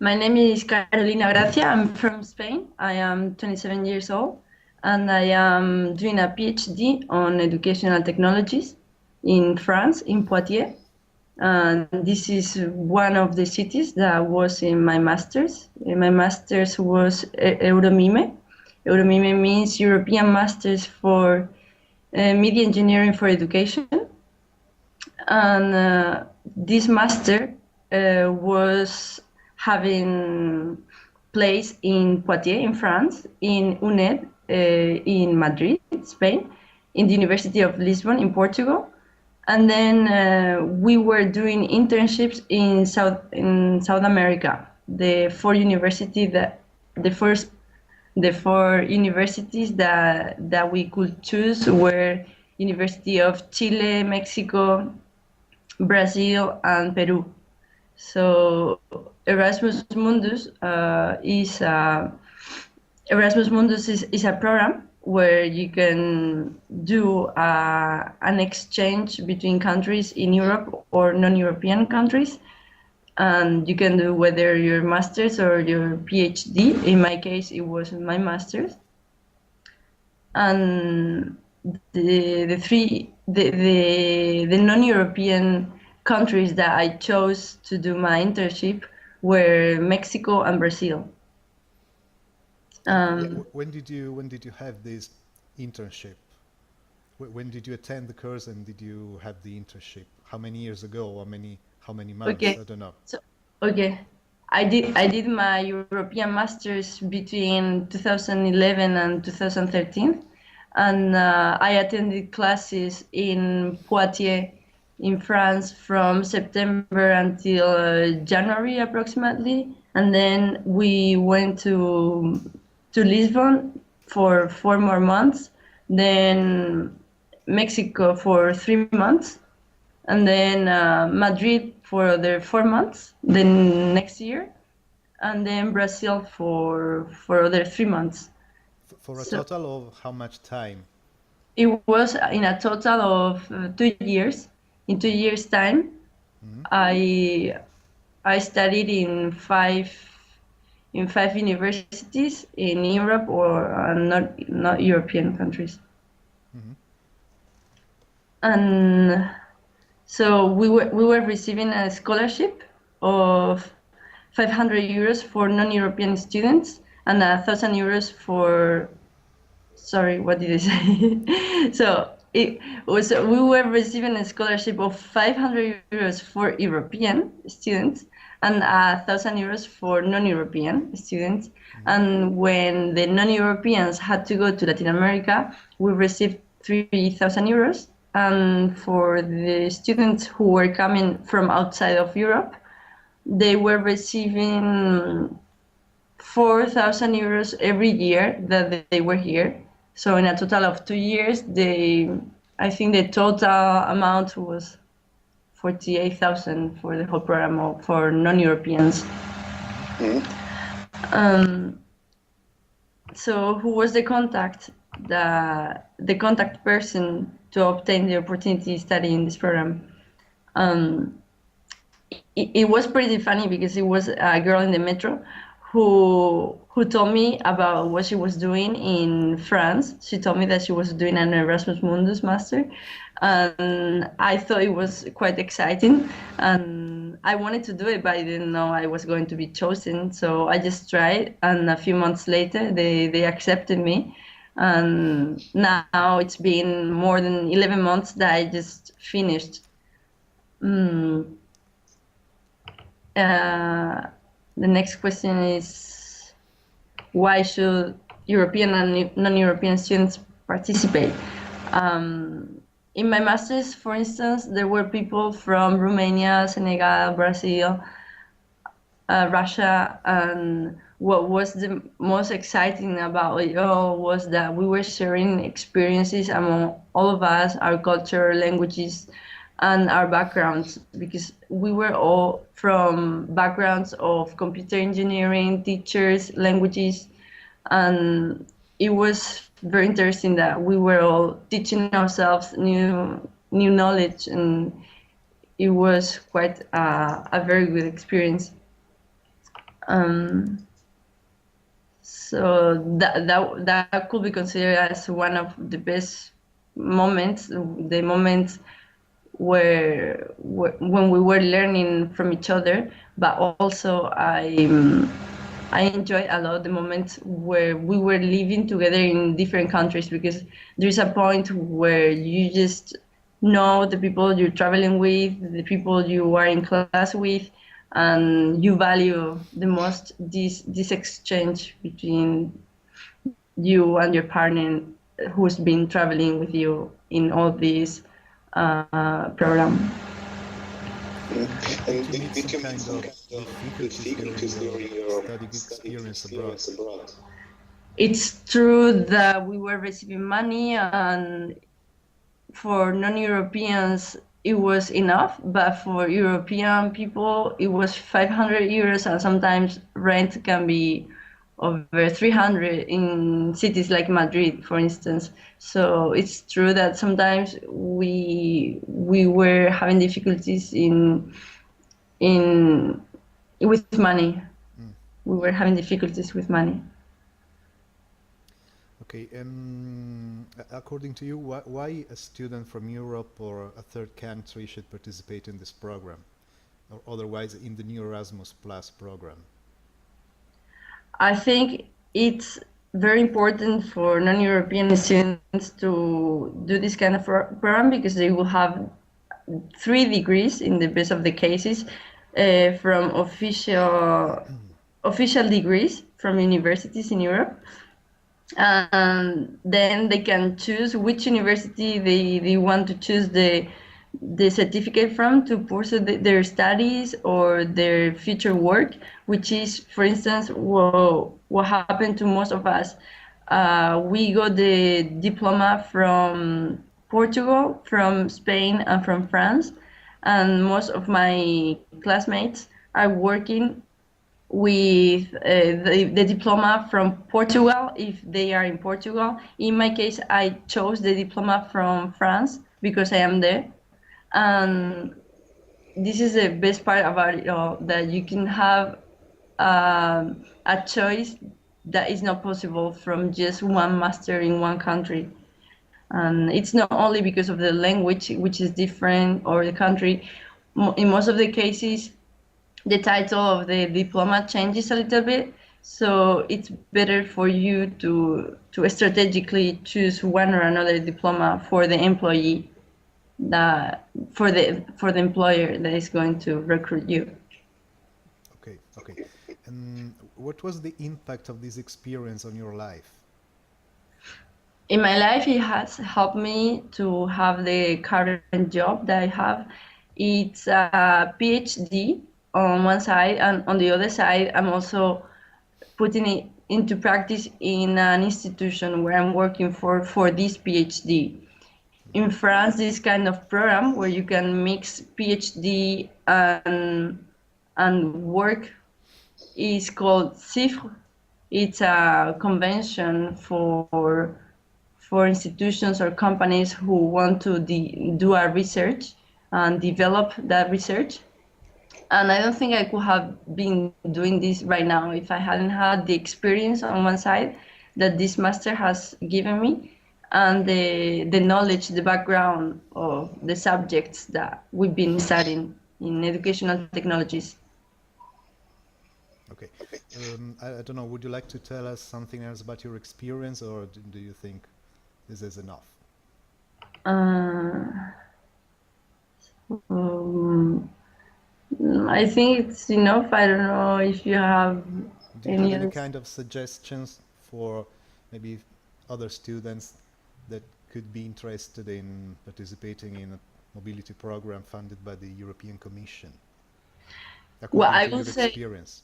My name is Carolina Gracia. I'm from Spain. I am 27 years old, and I am doing a PhD on educational technologies in France, in Poitiers. And this is one of the cities that was in my master's. My master's was Euromime. Euromime means European Masters for Media Engineering for Education. And this master was having place in Poitiers, in France, in UNED, in Madrid, Spain, in the University of Lisbon, in Portugal. And then we were doing internships in South America. The four universities that we could choose were University of Chile, Mexico, Brazil, and Peru. So Erasmus Mundus is a program where you can do an exchange between countries in Europe or non-European countries, and you can do whether your master's or your PhD. In my case, it was my master's, and the non-European countries that I chose to do my internship were Mexico and Brazil. When did you have this internship? When did you attend the course and did you have the internship? How many years ago? How many months? Okay. I don't know. I did my European Masters between 2011 and 2013, and I attended classes in Poitiers in France from September until January approximately, and then we went to Lisbon for 4 more months, then Mexico for 3 months, and then Madrid for other 4 months, then next year, and then Brazil for other 3 months. For a total of how much time? It was in a total of 2 years. In 2 years' time, I studied in five universities in Europe or not European countries. And so we were receiving a scholarship of 500 euros for non-European students and 1,000 euros for, sorry, what did I say? So we were receiving a scholarship of 500 euros for European students and 1,000 euros for non-European students. And when the non-Europeans had to go to Latin America, we received 3,000 euros. And for the students who were coming from outside of Europe, they were receiving 4,000 euros every year that they were here. So in a total of 2 years, I think the total amount was 48,000 for the whole program for non-Europeans. So who was the contact person to obtain the opportunity to study in this program? It was pretty funny because it was a girl in the metro who told me about what she was doing in France. She told me that she was doing an Erasmus Mundus master, and I thought it was quite exciting, and I wanted to do it, but I didn't know I was going to be chosen, so I just tried, and a few months later they accepted me, and now it's been more than 11 months that I just finished. The next question is, why should European and non-European students participate? In my master's, for instance, there were people from Romania, Senegal, Brazil, Russia, and what was the most exciting about it all was that we were sharing experiences among all of us, our culture, languages, and our backgrounds, because we were all from backgrounds of computer engineering, teachers, languages, and it was very interesting that we were all teaching ourselves new knowledge, and it was quite a very good experience. Um, so that could be considered as one of the best moments, the moments when we were learning from each other. But also I enjoy a lot the moments where we were living together in different countries, because there's a point where you just know the people you're traveling with, the people you are in class with, and you value the most this exchange between you and your partner who's been traveling with you in all these program. And did you meet some kind of difficulties during your study experience abroad? It's true that we were receiving money, and for non-Europeans it was enough, but for European people it was 500 euros, and sometimes rent can be over 300 in cities like Madrid, for instance. So it's true that sometimes we were having difficulties in with money. Mm. We were having difficulties with money. Okay, according to you, why a student from Europe or a third country should participate in this program, or otherwise in the new Erasmus Plus program? I think it's very important for non-European students to do this kind of program, because they will have 3 degrees in the best of the cases, from official degrees from universities in Europe, and then they can choose which university they want to choose the certificate from to pursue their studies or their future work, which is, for instance, what happened to most of us. We got the diploma from Portugal, from Spain, and from France, and most of my classmates are working with the diploma from Portugal if they are in Portugal. In my case, I chose the diploma from France because I am there. And this is the best part about it all, that you can have a choice that is not possible from just one master in one country. And it's not only because of the language, which is different, or the country. In most of the cases, the title of the diploma changes a little bit, so it's better for you to strategically choose one or another diploma for the employee, that for the employer that is going to recruit you. Okay, okay. And what was the impact of this experience on your life? In my life, it has helped me to have the current job that I have. It's a PhD on one side, and on the other side, I'm also putting it into practice in an institution where I'm working for this PhD. In France, this kind of program where you can mix PhD and work is called CIFRE. It's a convention for institutions or companies who want to do a research and develop that research. And I don't think I could have been doing this right now if I hadn't had the experience on one side that this master has given me, and the knowledge, the background of the subjects that we've been studying in educational technologies. Okay. I don't know, would you like to tell us something else about your experience, or do you think this is enough? Uh, um, I think it's enough. I don't know if you have Do you have any any other. kind of suggestions for maybe other students that could be interested in participating in a mobility program funded by the European Commission, Well, according I to will your say experience?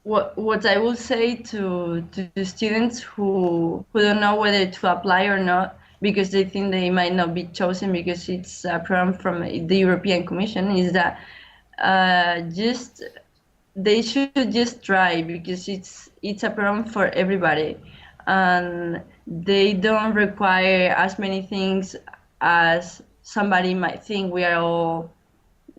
what I will say to the students who don't know whether to apply or not, because they think they might not be chosen because it's a program from the European Commission, is that just they should just try, because it's a program for everybody, and they don't require as many things as somebody might think. We are all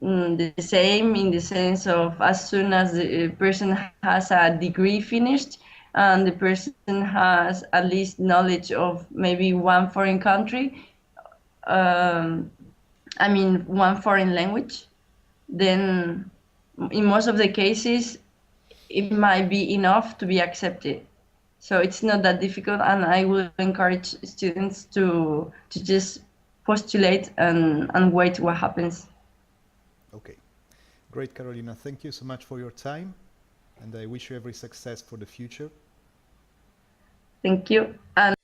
the same in the sense of as soon as the person has a degree finished and the person has at least knowledge of maybe one foreign country, um, I mean, one foreign language, then in most of the cases, it might be enough to be accepted. So it's not that difficult, and I will encourage students to just postulate and wait what happens. Okay. Great, Carolina. Thank you so much for your time, and I wish you every success for the future. Thank you. And